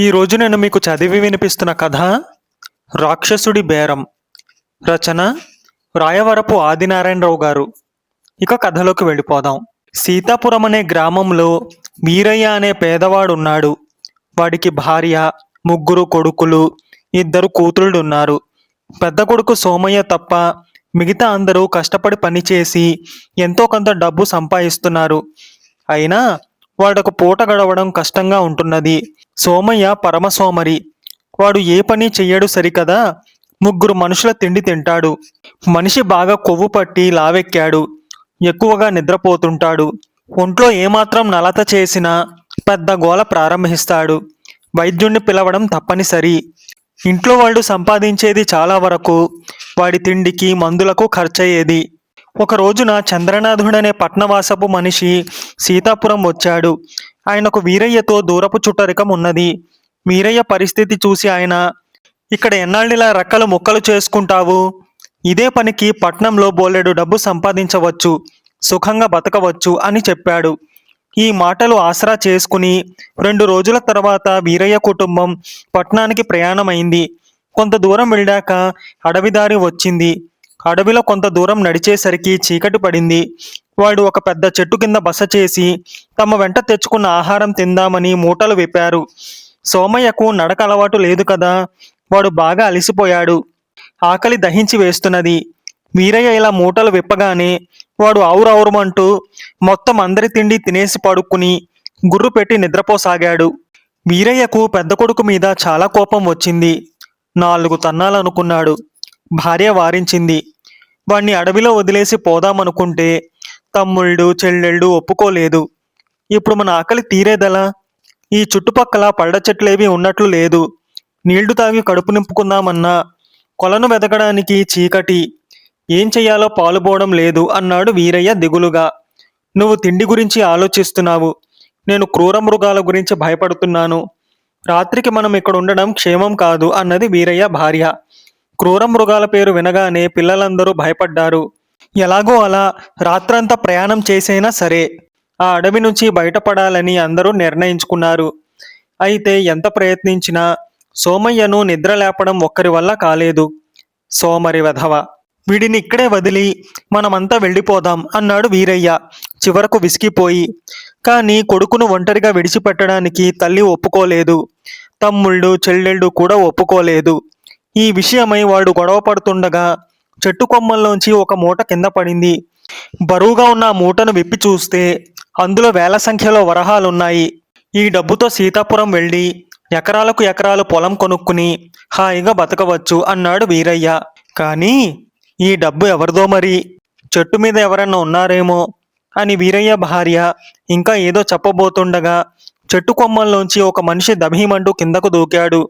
ఈరోజు నేను మీకు చదివి వినిపిస్తున్న కథ రాక్షసుడి బేరం. రచన రాయవరపు ఆదినారాయణరావు గారు. ఇక కథలోకి వెళ్ళిపోదాం. సీతాపురం అనే గ్రామంలో వీరయ్య అనే పేదవాడు ఉన్నాడు. వాడికి భార్య, ముగ్గురు కొడుకులు, ఇద్దరు కూతుళ్ళు ఉన్నారు. పెద్ద కొడుకు సోమయ్య తప్ప మిగతా అందరూ కష్టపడి పనిచేసి ఎంతో కొంత డబ్బు సంపాదిస్తున్నారు. అయినా వాడొక పూట గడవడం కష్టంగా ఉంటున్నది. సోమయ్య పరమసోమరి. వాడు ఏ పని చెయ్యడు సరికదా, ముగ్గురు మనుషుల తిండి తింటాడు. మనిషి బాగా కొవ్వు పట్టి లావెక్కాడు. ఎక్కువగా నిద్రపోతుంటాడు. ఒంట్లో ఏమాత్రం నలత చేసినా పెద్ద గోల ప్రారంభిస్తాడు. వైద్యుణ్ణి పిలవడం తప్పనిసరి. ఇంట్లో వాళ్ళు సంపాదించేది చాలా వరకు వాడి తిండికి మందులకు ఖర్చయ్యేది. ఒక రోజున చంద్రనాథుడనే పట్నవాసపు మనిషి సీతాపురం వచ్చాడు. ఆయనకు వీరయ్యతో దూరపు చుట్టరికం ఉన్నది. వీరయ్య పరిస్థితి చూసి ఆయన, ఇక్కడ ఎన్నాళ్ళిలా రెక్కలు ముక్కలు చేసుకుంటావు? ఇదే పనికి పట్నంలో బోలెడు డబ్బు సంపాదించవచ్చు, సుఖంగా బతకవచ్చు అని చెప్పాడు. ఈ మాటలు ఆసరా చేసుకుని 2 రోజుల తర్వాత వీరయ్య కుటుంబం పట్నానికి ప్రయాణమైంది. కొంత దూరం వెళ్ళాక అడవిదారి వచ్చింది. అడవిలో కొంత దూరం నడిచేసరికి చీకటి పడింది. వాడు ఒక పెద్ద చెట్టు కింద బస చేసి తమ వెంట తెచ్చుకున్న ఆహారం తిందామని మూటలు విప్పారు. సోమయ్యకు నడక అలవాటు లేదు కదా, వాడు బాగా అలసిపోయాడు. ఆకలి దహించి వేస్తున్నది. వీరయ్య ఇలా మూటలు విప్పగానే వాడు ఆవురావురమంటూ మొత్తం అందరి తిండి తినేసి పడుకుని గుర్రు పెట్టి నిద్రపోసాగాడు. వీరయ్యకు పెద్ద కొడుకు మీద చాలా కోపం వచ్చింది. 4 తన్నాలనుకున్నాడు. భార్య వారించింది. వాణ్ణి అడవిలో వదిలేసి పోదామనుకుంటే తమ్ముళ్ళు చెల్లెళ్ళు ఒప్పుకోలేదు. ఇప్పుడు మన ఆకలి తీరేదలా? ఈ చుట్టుపక్కల పళ్ళ చెట్లేవి ఉన్నట్లు లేదు. నీళ్లు తాగి కడుపు నింపుకుందామన్నా కొలను వెతకడానికి చీకటి. ఏం చెయ్యాలో పాలుపోవడం లేదు అన్నాడు వీరయ్య దిగులుగా. నువ్వు తిండి గురించి ఆలోచిస్తున్నావు, నేను క్రూర మృగాల గురించి భయపడుతున్నాను. రాత్రికి మనం ఇక్కడ ఉండడం క్షేమం కాదు అన్నది వీరయ్య భార్య. క్రూర మృగాల పేరు వినగానే పిల్లలందరూ భయపడ్డారు. ఎలాగో అలా రాత్రంతా ప్రయాణం చేసైనా సరే ఆ అడవి నుంచి బయటపడాలని అందరూ నిర్ణయించుకున్నారు. అయితే ఎంత ప్రయత్నించినా సోమయ్యను నిద్ర లేపడం ఒక్కరి వల్ల కాలేదు. సోమరి వెధవ, వీడిని ఇక్కడే వదిలి మనమంతా వెళ్ళిపోదాం అన్నాడు వీరయ్య చివరకు విసిగిపోయి. కానీ కొడుకును ఒంటరిగా విడిచిపెట్టడానికి తల్లి ఒప్పుకోలేదు. తమ్ముళ్ళు చెల్లెళ్ళు కూడా ఒప్పుకోలేదు. ఈ విషయమై వాడు గొడవ పడుతుండగా చెట్టు కొమ్మల్లోంచి ఒక మూట కింద పడింది. బరువుగా ఉన్న ఆ మూటను విప్పి చూస్తే అందులో వేల సంఖ్యలో వరహాలున్నాయి. ఈ డబ్బుతో సీతాపురం వెళ్ళి ఎకరాలకు ఎకరాలు పొలం కొనుక్కుని హాయిగా బతకవచ్చు అన్నాడు వీరయ్య. కానీ ఈ డబ్బు ఎవరిదో మరి? చెట్టు మీద ఎవరన్నా ఉన్నారేమో అని వీరయ్య భార్య ఇంకా ఏదో చెప్పబోతుండగా చెట్టు కొమ్మల్లోంచి ఒక మనిషి దభీమంటూ కిందకు దూకాడు.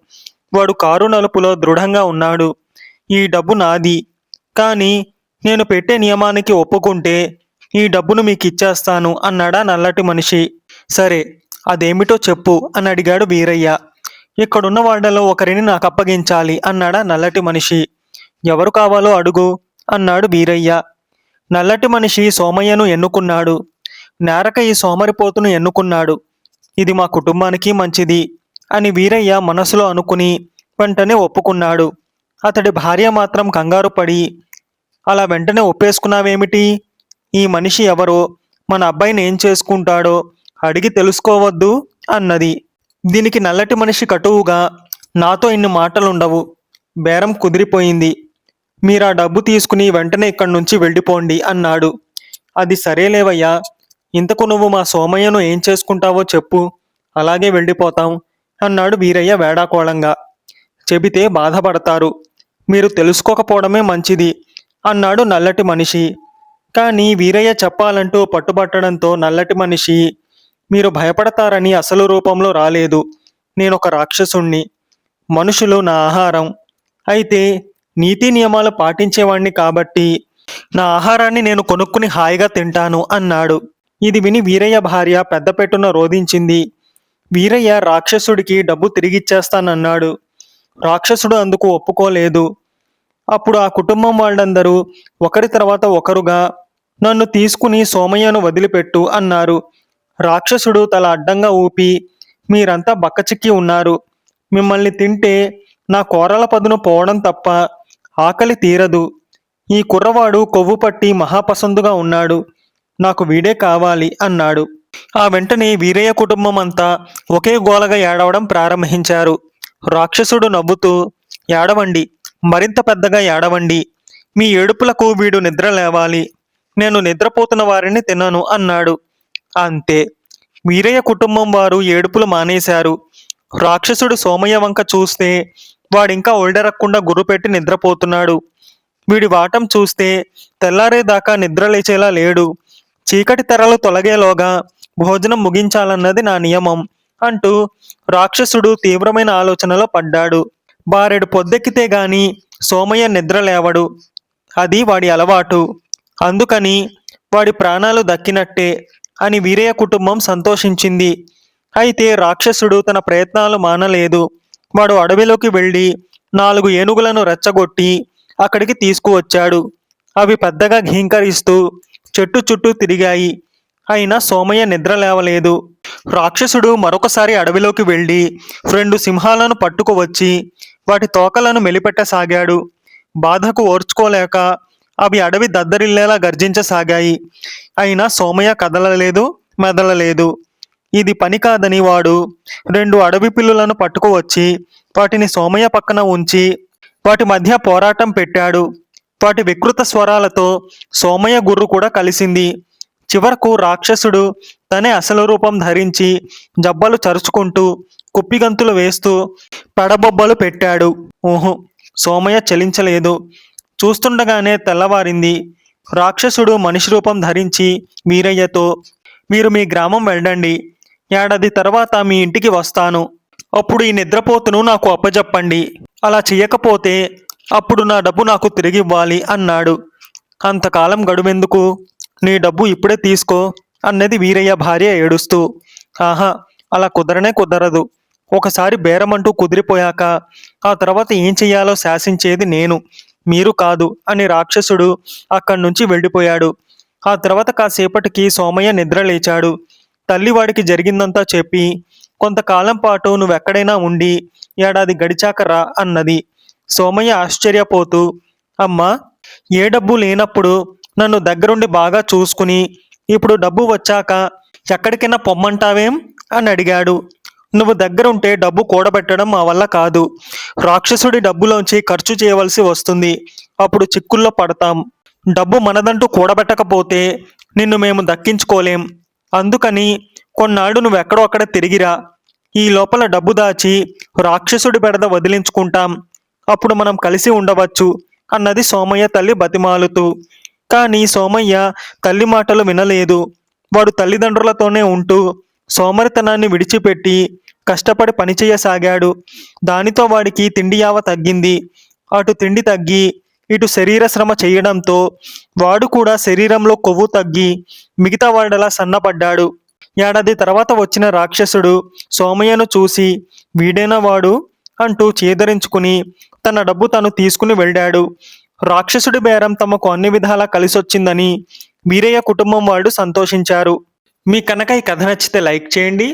వాడు కారు నలుపులో దృఢంగా ఉన్నాడు. ఈ డబ్బు నాది, కానీ నేను పెట్టే నియమానికి ఒప్పుకుంటే ఈ డబ్బును మీకు ఇచ్చేస్తాను అన్నాడా నల్లటి మనిషి. సరే, అదేమిటో చెప్పు అని అడిగాడు వీరయ్య. ఇక్కడున్న వాళ్ళలో ఒకరిని నాకు అప్పగించాలి అన్నాడా నల్లటి మనిషి. ఎవరు కావాలో అడుగు అన్నాడు వీరయ్య. నల్లటి మనిషి సోమయ్యను ఎన్నుకున్నాడు. నేరక ఈ సోమరిపోతును ఎన్నుకున్నాడు. ఇది మా కుటుంబానికి మంచిది అని వీరయ్య మనసులో అనుకుని వెంటనే ఒప్పుకున్నాడు. అతడి భార్య మాత్రం కంగారు పడి, అలా వెంటనే ఒప్పేసుకున్నావేమిటి? ఈ మనిషి ఎవరో, మన అబ్బాయిని ఏం చేసుకుంటాడో అడిగి తెలుసుకోవద్దు అన్నది. దీనికి నల్లటి మనిషి కటువుగా, నాతో ఇన్ని మాటలుండవు, బేరం కుదిరిపోయింది, మీరు ఆ డబ్బు తీసుకుని వెంటనే ఇక్కడి నుంచి వెళ్ళిపోండి అన్నాడు. అది సరేలేవయ్యా, ఇంతకు నువ్వు మా సోమయ్యను ఏం చేసుకుంటావో చెప్పు, అలాగే వెళ్ళిపోతాం అన్నాడు వీరయ్య వేడాకోళంగా. చెబితే బాధపడతారు, మీరు తెలుసుకోకపోవడమే మంచిది అన్నాడు నల్లటి మనిషి. కానీ వీరయ్య చెప్పాలంటూ పట్టుబట్టడంతో నల్లటి మనిషి, మీరు భయపడతారని అసలు రూపంలో రాలేదు. నేనొక రాక్షసుణ్ణి, మనుషులు నా ఆహారం. అయితే నీతి నియమాలు పాటించేవాణ్ణి కాబట్టి నా ఆహారాన్ని నేను కొనుక్కుని హాయిగా తింటాను అన్నాడు. ఇది విని వీరయ్య భార్య పెద్దపెట్టున రోధించింది. వీరయ్య రాక్షసుడికి డబ్బు తిరిగిచ్చేస్తానన్నాడు. రాక్షసుడు అందుకు ఒప్పుకోలేదు. అప్పుడు ఆ కుటుంబం వాళ్ళందరూ ఒకరి తర్వాత ఒకరుగా, నన్ను తీసుకుని సోమయ్యను వదిలిపెట్టు అన్నారు. రాక్షసుడు తల అడ్డంగా ఊపి, మీరంతా బక్కచిక్కి ఉన్నారు, మిమ్మల్ని తింటే నా కూరల పదును పోవడం తప్ప ఆకలి తీరదు. ఈ కుర్రవాడు కొవ్వు పట్టి మహాపసందుగా ఉన్నాడు. నాకు వీడే కావాలి అన్నాడు. ఆ వెంటనే వీరయ్య కుటుంబం అంతా ఒకే గోలగా ఏడవడం ప్రారంభించారు. రాక్షసుడు నవ్వుతూ, ఏడవండి, మరింత పెద్దగా ఏడవండి. మీ ఏడుపులకు వీడు నిద్ర లేవాలి. నేను నిద్రపోతున్న వారిని తినను అన్నాడు. అంతే. వీరయ్య కుటుంబం వారు ఏడుపులు మానేశారు. రాక్షసుడు సోమయ్య వంక చూస్తే వాడింకా ఒళ్ళెరక్కుండా గుర్రుపెట్టి నిద్రపోతున్నాడు. వీడి వాటం చూస్తే తెల్లారేదాకా నిద్రలేచేలా లేడు. చీకటి తెరలు తొలగేలోగా భోజనం ముగించాలన్నది నా నియమం అంటూ రాక్షసుడు తీవ్రమైన ఆలోచనలో పడ్డాడు. బారెడు పొద్దెక్కితే గాని సోమయ్య నిద్ర లేవడు. అది వాడి అలవాటు. అందుకని వాడి ప్రాణాలు దక్కినట్టే అని వీరయ్య కుటుంబం సంతోషించింది. అయితే రాక్షసుడు తన ప్రయత్నాలు మానలేదు. వాడు అడవిలోకి వెళ్ళి 4 ఏనుగులను రెచ్చగొట్టి అక్కడికి తీసుకువచ్చాడు. అవి పెద్దగా ఘీంకరిస్తూ చెట్టు చుట్టూ తిరిగాయి. అయినా సోమయ్య నిద్ర లేవలేదు. రాక్షసుడు మరొకసారి అడవిలోకి వెళ్ళి 2 సింహాలను పట్టుకువచ్చి వాటి తోకలను మెలిపెట్టసాగాడు. బాధకు ఓర్చుకోలేక అవి అడవి దద్దరిల్లేలా గర్జించసాగాయి. అయినా సోమయ్య కదలలేదు, మెదలలేదు. ఇది పని కాదని వాడు 2 అడవి పిల్లులను పట్టుకువచ్చి వాటిని సోమయ్య పక్కన ఉంచి వాటి మధ్య పోరాటం పెట్టాడు. వాటి వికృత స్వరాలతో సోమయ్య గుర్రు కూడా కలిసింది. చివరకు రాక్షసుడు తనే అసలు రూపం ధరించి జబ్బలు చరుచుకుంటూ కుప్పిగంతులు వేస్తూ పెడబొబ్బలు పెట్టాడు. ఊహు, సోమయ్య చలించలేదు. చూస్తుండగానే తెల్లవారింది. రాక్షసుడు మనిషి రూపం ధరించి వీరయ్యతో, మీరు మీ గ్రామం వెళ్ళండి. ఏడాది తర్వాత మీ ఇంటికి వస్తాను. అప్పుడు ఈ నిద్రపోతును నాకు అప్పజెప్పండి. అలా చెయ్యకపోతే అప్పుడు నా డబ్బు నాకు తిరిగివ్వాలి అన్నాడు. అంతకాలం గడువెందుకు? నీ డబ్బు ఇప్పుడే తీసుకో అన్నది వీరయ్య భార్య ఏడుస్తూ. ఆహా, అలా కుదరనే కుదరదు. ఒకసారి బేరమంటూ కుదిరిపోయాక ఆ తర్వాత ఏం చెయ్యాలో శాసించేది నేను, మీరు కాదు అని రాక్షసుడు అక్కడి నుంచి వెళ్ళిపోయాడు. ఆ తర్వాత కాసేపటికి సోమయ్య నిద్ర లేచాడు. తల్లివాడికి జరిగిందంతా చెప్పి, కొంతకాలం పాటు నువ్వెక్కడైనా ఉండి ఏడాది గడిచాక రా అన్నది. సోమయ్య ఆశ్చర్యపోతూ, అమ్మా, ఏ డబ్బు లేనప్పుడు నన్ను దగ్గరుండి బాగా చూసుకుని ఇప్పుడు డబ్బు వచ్చాక ఎక్కడికైనా పొమ్మంటావేం అని అడిగాడు. నువ్వు దగ్గరుంటే డబ్బు కూడబెట్టడం మా వల్ల కాదు. రాక్షసుడి డబ్బులోంచి ఖర్చు చేయవలసి వస్తుంది. అప్పుడు చిక్కుల్లో పడతాం. డబ్బు మనదంటూ కూడబెట్టకపోతే నిన్ను మేము దక్కించుకోలేం. అందుకని కొన్నాళ్ళు నువ్వెక్కడో అక్కడ తిరిగిరా. ఈ లోపల డబ్బు దాచి రాక్షసుడి బెడద వదిలించుకుంటాం. అప్పుడు మనం కలిసి ఉండవచ్చు అన్నది సోమయ్య తల్లి బతిమాలుతూ. కానీ సోమయ్య తల్లి మాటలు వినలేదు. వాడు తల్లిదండ్రులతోనే ఉంటూ సోమరితనాన్ని విడిచిపెట్టి కష్టపడి పనిచేయసాగాడు. దానితో వాడికి తిండి యావ తగ్గింది. అటు తిండి తగ్గి ఇటు శరీర శ్రమ చేయడంతో వాడు కూడా శరీరంలో కొవ్వు తగ్గి మిగతా వాడలా సన్నపడ్డాడు. ఏడాది తర్వాత వచ్చిన రాక్షసుడు సోమయ్యను చూసి, వీడేనా వాడు అంటూ చేదరించుకుని తన డబ్బు తను తీసుకుని వెళ్ళాడు. రాక్షసుడి బేరం తమకు అన్ని విధాలా కలిసొచ్చిందని వీరయ్య కుటుంబం వాళ్ళు సంతోషించారు. మీకు కనుక ఈ కథ నచ్చితే లైక్ చేయండి.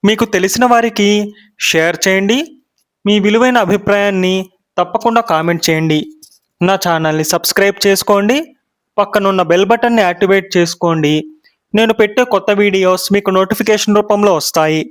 మీకు తెలిసిన వారికి షేర్ చేయండి. మీ విలువైన అభిప్రాయాన్ని తప్పకుండా కామెంట్ చేయండి. నా ఛానల్ని సబ్స్క్రైబ్ చేసుకోండి. పక్కనున్న బెల్ బటన్ని యాక్టివేట్ చేసుకోండి. నేను పెట్టే కొత్త వీడియోస్ మీకు నోటిఫికేషన్ రూపంలో వస్తాయి.